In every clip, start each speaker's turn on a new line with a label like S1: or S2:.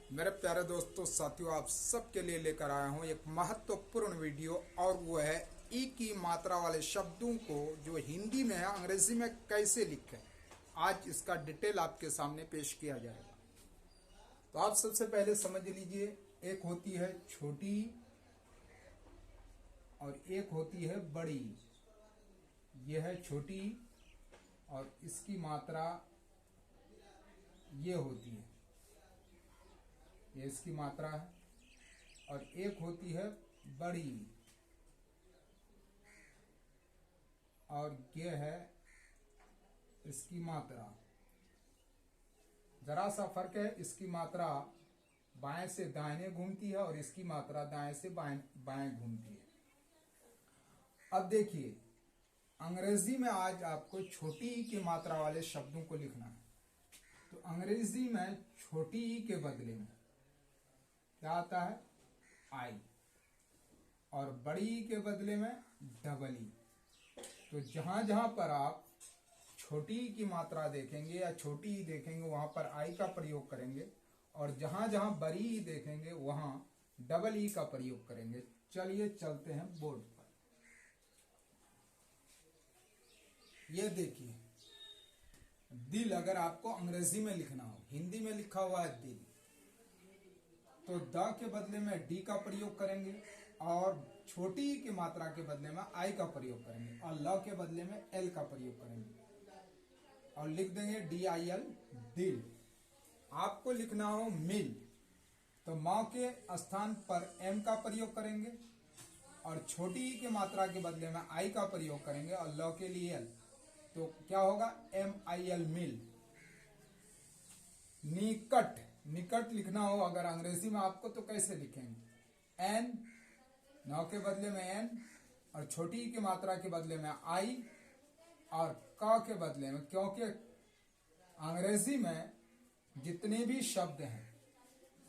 S1: मेरे प्यारे दोस्तों साथियों, आप सबके लिए लेकर आया हूं एक महत्वपूर्ण वीडियो। और वो है ई की मात्रा वाले शब्दों को जो हिंदी में है अंग्रेजी में कैसे लिखें। आज इसका डिटेल आपके सामने पेश किया जाएगा। तो आप सबसे पहले समझ लीजिए, एक होती है छोटी और एक होती है बड़ी। यह है छोटी और इसकी मात्रा ये होती है, ये इसकी मात्रा है। और एक होती है बड़ी और ये है इसकी मात्रा। जरा सा फर्क है, इसकी मात्रा बाएं से दाहिने घूमती है और इसकी मात्रा दाएं से बाएं घूमती है। अब देखिए, अंग्रेजी में आज आपको छोटी ई की मात्रा वाले शब्दों को लिखना है। तो अंग्रेजी में छोटी ई के बदले में क्या आता है? आई। और बड़ी ई के बदले में डबल ई। तो जहां जहां पर आप छोटी ई की मात्रा देखेंगे या छोटी ई देखेंगे वहां पर आई का प्रयोग करेंगे, और जहां जहां बड़ी ई देखेंगे वहां डबल ई का प्रयोग करेंगे। चलिए चलते हैं बोर्ड पर। यह देखिए, दिल अगर आपको अंग्रेजी में लिखना हो, हिंदी में लिखा हुआ है दिल, तो द के बदले में डी का प्रयोग करेंगे और छोटी ई की मात्रा के बदले में आई का प्रयोग करेंगे और ल के बदले में एल का प्रयोग करेंगे और लिख देंगे DIL, दिल। आपको लिखना हो मिल, तो मां के स्थान पर एम का प्रयोग करेंगे और छोटी ई की मात्रा के बदले में आई का प्रयोग करेंगे और ल के लिए एल। तो क्या होगा? MIL, मिल। निकट, निकट लिखना हो अगर अंग्रेजी में आपको तो कैसे लिखेंगे? एन, नौ के बदले में एन और छोटी की मात्रा के बदले में आई और क के बदले में, क्योंकि अंग्रेजी में जितने भी शब्द हैं,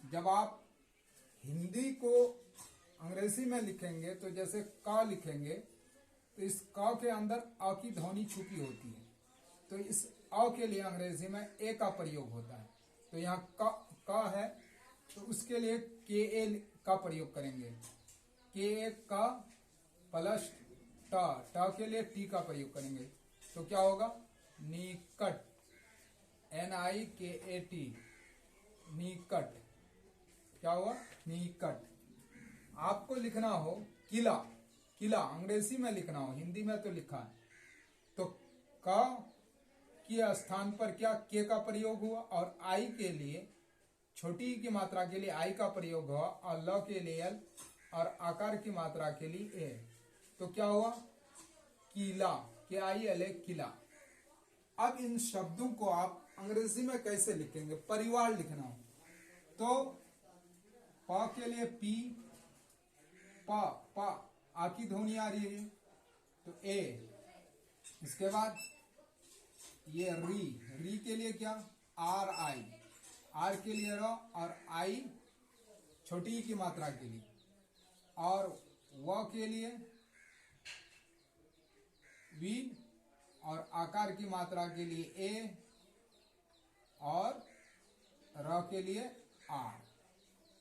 S1: जब आप हिंदी को अंग्रेजी में लिखेंगे तो जैसे क लिखेंगे तो इस क के अंदर अ की ध्वनि छुपी होती है। तो इस अ के लिए अंग्रेजी में ए का प्रयोग होता है। तो यहाँ क है तो उसके लिए KL का प्रयोग करेंगे। KA का प्लस ट के लिए टी का प्रयोग करेंगे। तो क्या होगा? निकट, NIKAT, निकट। क्या हुआ? निकट। आपको लिखना हो किला, किला अंग्रेजी में लिखना हो, हिंदी में तो लिखा है, तो क के स्थान पर क्या के का प्रयोग हुआ और आई के लिए छोटी की मात्रा के लिए आई का प्रयोग हुआ और ल के लिए एल और आकार की मात्रा के लिए ए। तो क्या हुआ? किला, KILA, किला। अब इन शब्दों को आप अंग्रेजी में कैसे लिखेंगे? परिवार लिखना हो तो प के लिए पी, प आ की ध्वनि आ रही है तो ए। इसके बाद ये री के लिए क्या? RI, आर के लिए र और आई छोटी की मात्रा के लिए, और व के लिए वी और आकार की मात्रा के लिए ए और र के लिए आर।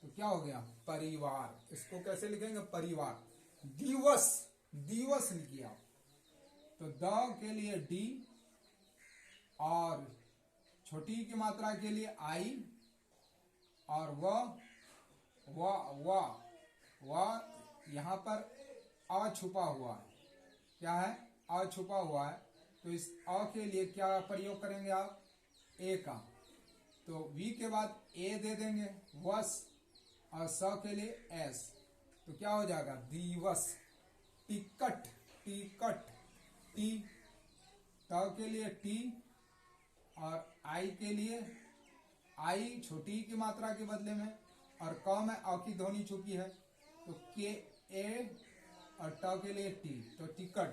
S1: तो क्या हो गया? परिवार। इसको कैसे लिखेंगे? परिवार। दिवस, दिवस लिखिए आप, तो द के लिए डी और छोटी की मात्रा के लिए आई और व यहां पर अ छुपा हुआ है। क्या है? अ छुपा हुआ है। तो इस अ के लिए क्या प्रयोग करेंगे आप? ए का। तो वी के बाद ए दे देंगे, वस, और स के लिए एस। तो क्या हो जाएगा? दिवस। टिकट, टिकट, टी, त के लिए टी और आई के लिए आई छोटी की मात्रा के बदले में, और क में अ की ध्वनि छुपी है तो KA और ट के लिए टी। तो टिकट।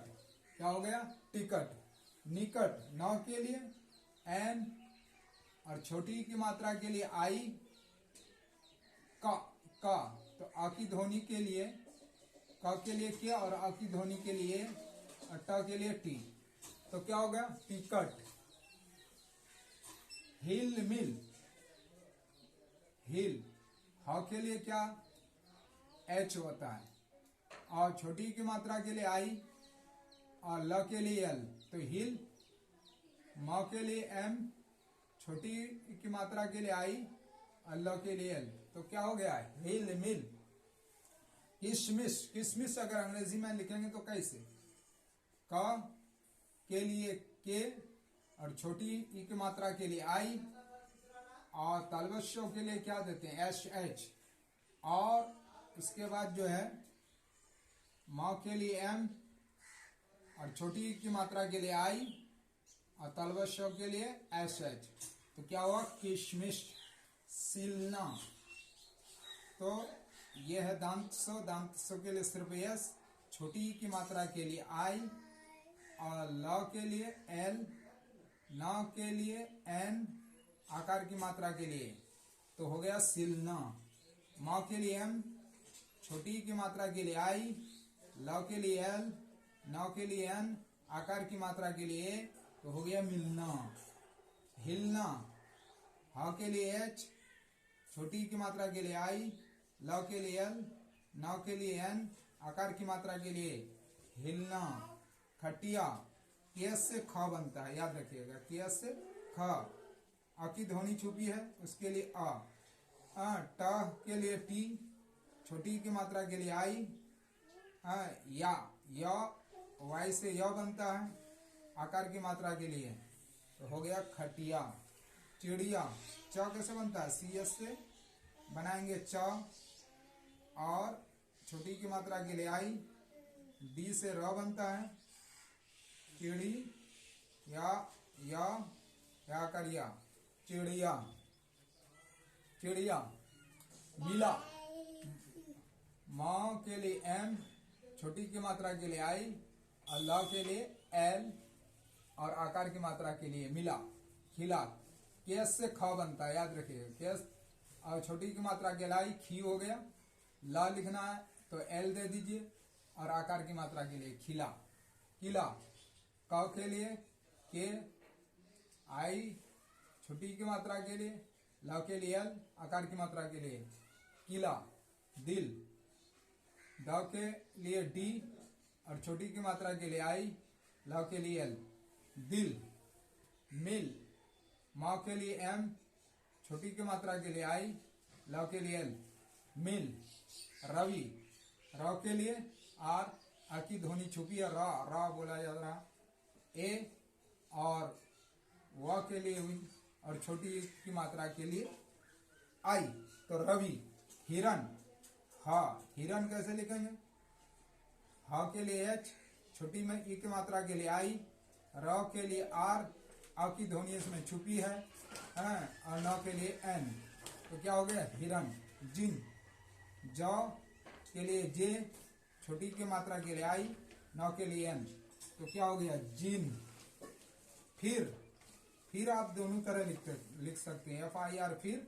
S1: क्या हो गया? टिकट। निकट, नौ के लिए एन और छोटी की मात्रा के लिए आई, का तो आ की ध्वनि के लिए क के लिए क्या और आ की ध्वनि के लिए और ट के लिए टी। तो क्या हो गया? टिकट। हिल मिल, हिल ह के लिए क्या H होता है, और छोटी की मात्रा के लिए I, और ल के लिए L, तो हिल। म के लिए M, छोटी की मात्रा के लिए I, और ल के लिए L, तो क्या हो गया हिल मिल। किशमिश, किशमिश अगर अंग्रेजी में लिखेंगे तो कैसे, क के लिए के, और छोटी ई की मात्रा के लिए आई, और तालवस्यों के लिए क्या देते हैं एच एच, और इसके बाद जो है म के लिए एम, और छोटी ई की मात्रा के लिए आई, और तालवस्यों के लिए एस एच, तो क्या हुआ किशमिश सिलना। तो यह है दांत सो के लिए सिर्फ यस, छोटी ई की मात्रा के लिए आई, और ल के लिए एल, न के लिए एन, आकार की मात्रा के लिए, तो हो गया सिलना। म के लिए एम, छोटी की मात्रा के लिए आई, ल के लिए एल, न के लिए एन, आकार की मात्रा के लिए ए, तो हो गया मिलना। हिलना, ह के लिए एच, छोटी की मात्रा के लिए आई, ल के लिए एल, न के लिए एन, आकार की मात्रा के लिए हिलना। खटिया, केस से ख बनता है, याद रखिएगा, केस से ख। अ की ध्वनि छुपी है, उसके लिए अ। ट के लिए टी, छोटी की मात्रा के लिए आई। या, य वाई से य बनता है, आकार की मात्रा के लिए, तो हो गया खटिया। चिड़िया, च कैसे बनता है, सी एस से बनाएंगे च, और छोटी की मात्रा के लिए आई, डी से र बनता है, चिड़ी, या करिया, चिड़िया। चिड़िया, मिला, म के लिए एम, छोटी की मात्रा के लिए आई, और ल के लिए एल, और आकार की मात्रा के लिए मिला। खिला, केस से ख बनता है, याद रखिएगा, केस, और छोटी की मात्रा के लिए आई, खी हो गया। ला लिखना है तो एल दे दीजिए, और आकार की मात्रा के लिए खिला। किला, क के लिए के, आई, छोटी की मात्रा के लिए, ल के लिए एल, आकार की मात्रा के लिए किला। दिल, ड के लिए डी, और छोटी की मात्रा के लिए आई, ल के लिए एल, दिल। मिल, म के लिए एम, छोटी की मात्रा के लिए आई, ल के लिए एल, मिल। रवि, र के लिए आर, आ की ध्वनि छुपी है, र बोला जा रहा, ए, और व के लिए हुई, और छोटी की मात्रा के लिए आई, तो रवि। हिरन, ह, हिरन कैसे लिखेंगे, ह के लिए एच, छोटी में ई की मात्रा के लिए आई, र के लिए आर, आ की ध्वनि इसमें छुपी है, और न के लिए एन, तो क्या हो गया हिरन। जिन, ज के लिए जे, छोटी की मात्रा के लिए आई, न के लिए एन, तो क्या हो गया जिन। फिर आप दोनों तरह लिख सकते हैं, एफ आई आर फिर,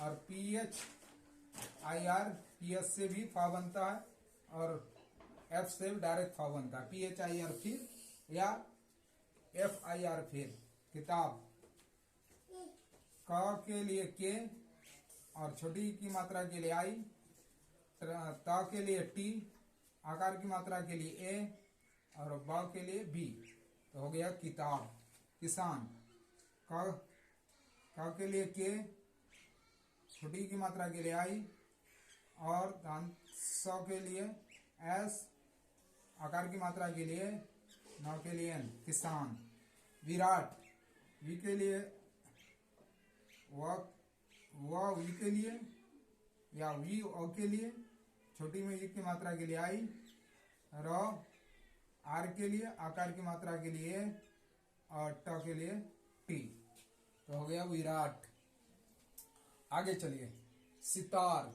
S1: और P H I R, P S से भी फा बनता है, और एफ से डायरेक्ट फा बनता है, पी एच आई आर फिर, या एफ आई आर फिर। किताब, क के लिए के, और छोटी की मात्रा के लिए आई, ता के लिए टी, आकार की मात्रा के लिए ए, और ब के लिए बी, तो हो गया किताब। किसान, क के लिए के, छोटी की मात्रा के लिए आई, और स के लिए एस, आकार की मात्रा के लिए न के लिए एन, किसान। विराट, वी के लिए वी के लिए, या वी ओ के लिए, छोटी में ई की मात्रा के लिए आई, र आर के लिए, आकार की मात्रा के लिए, और ट के लिए टी, तो हो गया विराट। आगे चलिए, सितार,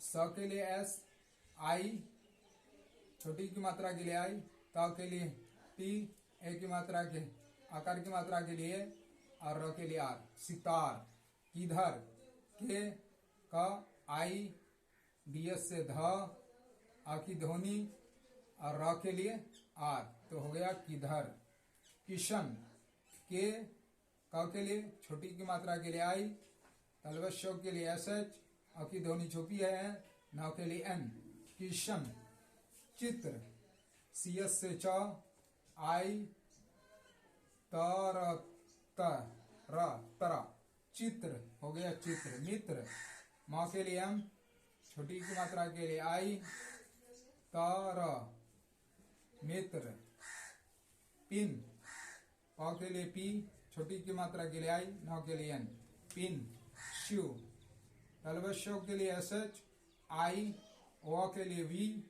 S1: स के लिए एस, आई, छोटी की मात्रा के लिए आई, त के लिए टी, ए की मात्रा के, आकार की मात्रा के लिए, और र के लिए आर, सितार। किधर, के, क, आई, डीएस से ध, आ की ध्वनि, और र के लिए आर, तो हो गया किधर। किशन, के, क के लिए, छोटी की मात्रा के लिए आई, तलवश्यों के लिए SH, अ की ध्वनि छुपी है, नाव के लिए N, किशन। चित्र, CS से च, आई, तर, तरा, चित्र हो गया चित्र। मित्र, माँ के लिए M, छोटी की मात्रा के लिए आई, तर, मित्र। पिन, प के लिए P, छोटी की मात्रा के लिए आई, न के लिए N, पिन। शिव, तलवश्यों के लिए SH, आई, ओ के लिए V,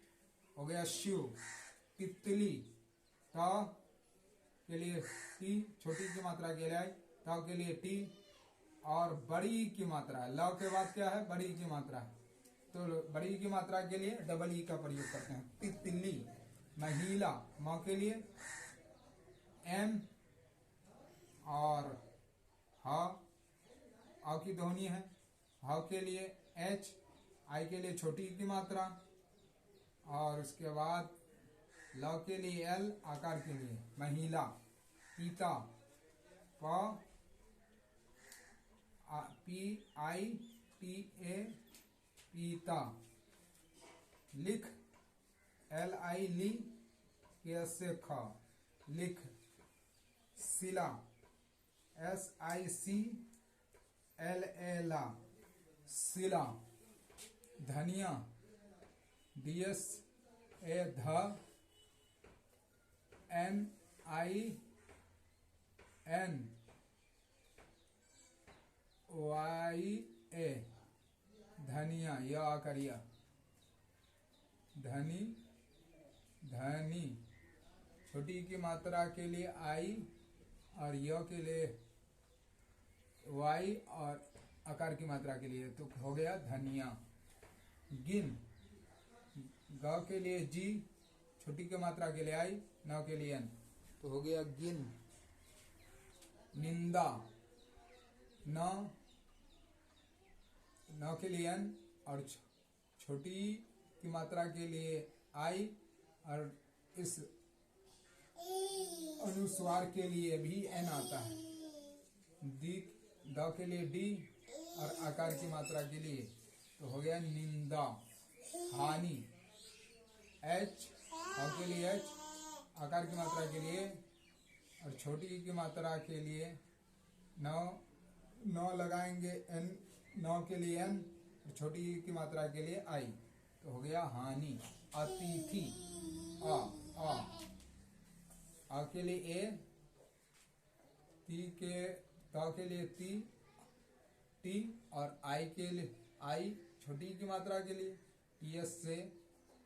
S1: हो गया शिव। तितली, त के लिए T, छोटी की मात्रा के लिए आई, त के लिए T, और बड़ी की मात्रा है, ल के बाद क्या है, बड़ी की मात्रा है, तो बड़ी की मात्रा के लिए डबल ई का प्रयोग करते हैं। तितली। महिला, म के लिए M, और ह, अ की ध्वनि है, ह के लिए H, आई के लिए छोटी की मात्रा, और उसके बाद ल के लिए L, आकार के लिए महिला। पिता, PITA, पीता। लिख, LI, ली, के से ख, लिख। सिला, SIC, LA, ला, सिला। धनिया, DSA, ध, NIN, YA, धनिया, या करिया। धनी, धनी, छोटी की मात्रा के लिए आई, और य के लिए Y, और आकार की मात्रा के लिए तो हो गया धनिया। गिन, ग के लिए G, छोटी की मात्रा के लिए आई, न के लिए N, तो हो गया गिन। निंदा, न के लिए N, और छोटी की मात्रा के लिए आई, और इस अनुस्वार के लिए भी N आता है। द के लिए D, और आकार की मात्रा के लिए तो हो गया निंदा। हानि, H, के लिए H, आकार की मात्रा के लिए, और छोटी की मात्रा के लिए नौ लगाएंगे N, नौ के लिए N, और छोटी की मात्रा के लिए I, तो हो गया हानि। अतिथि, आ के लिए A, त के लिए T, और I के लिए I, छोटी की मात्रा के लिए TS से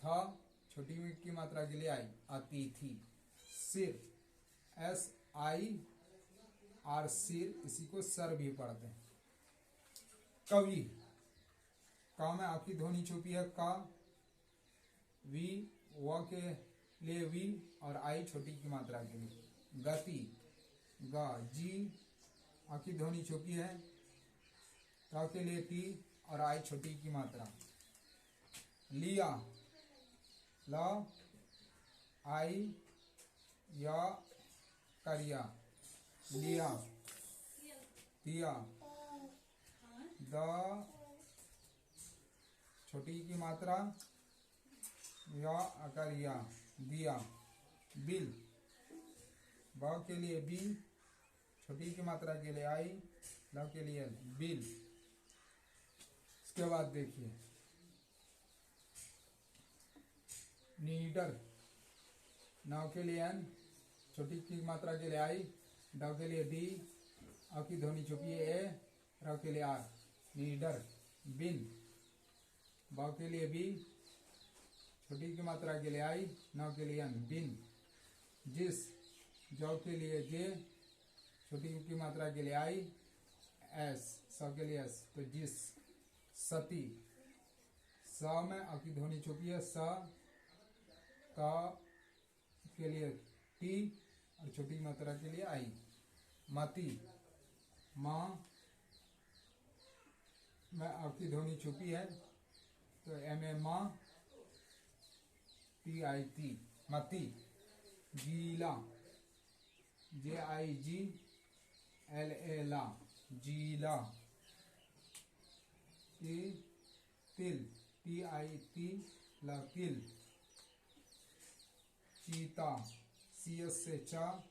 S1: था, छोटी की मात्रा के लिए I, अतिथि। सिर, SIR, सिर, इसी को सर भी पढ़ते हैं। कवि, का में आपकी ध्वनि छुपी है, का, V, व के लिए V, और I, छोटी की मात्रा के लिए। गति, ग, G, आपकी ध्वनि छुपी है, त के लिए T, और I, छोटी की मात्रा। लिया, ल, I, या करिया, लिया। दिया, द, छोटी की मात्रा, या अकरिया, दिया। बिल, ब के लिए B, छोटी की मात्रा के लिए I, ल के लिए L, बिल। इसके बाद देखिए नीडर, नाव के लिए N, छोटी की मात्रा के लिए I, ड के लिए D, अ की ध्वनि छुपी है A, र के लिए R, नीडर। बिन, ब के लिए B, छोटी की मात्रा के लिए I, न के लिए N, बिन। जिस, ज के लिए J, छोटी की मात्रा के लिए I, S, स के लिए S, तो जिस। सती, स में अ की ध्वनि छुपी है, स, का के लिए T, और छोटी मात्रा के लिए I। मती, माँ में आपकी ध्वनि छुपी है, तो M ए माँ, TIT, मती। गीला, JIGLA, ला, जीला। तिल, TI ला तिल। चीता, CS से चा,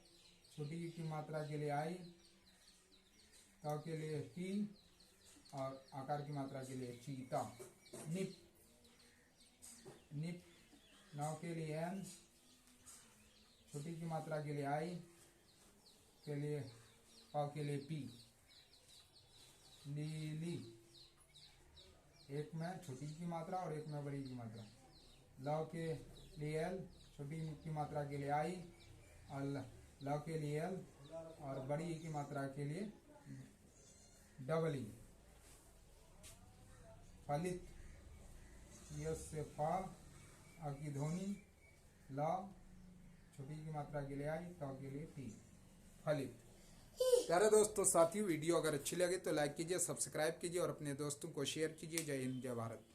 S1: छोटी ई की मात्रा के लिए आई, त के लिए टी और आकार की मात्रा के लिए चीता। निप, निप, नाव के लिए एन, छोटी की मात्रा के लिए आई, के लिए पाव के लिए पी। लीली, एक में छोटी की मात्रा और एक में बड़ी की मात्रा। लव के लिए एल, छोटी की मात्रा के लिए आई और लव के लिए एल और बड़ी ई की मात्रा के लिए डबल ई। फलित, यस से फा, आ की ध्वनि, ला, छोटी की मात्रा के लिए आई, तो के लिए टी। फलित। प्यारे दोस्तों साथियों, वीडियो अगर अच्छी लगे तो लाइक कीजिए, सब्सक्राइब कीजिए और अपने दोस्तों को शेयर कीजिए। जय हिंद, जय भारत।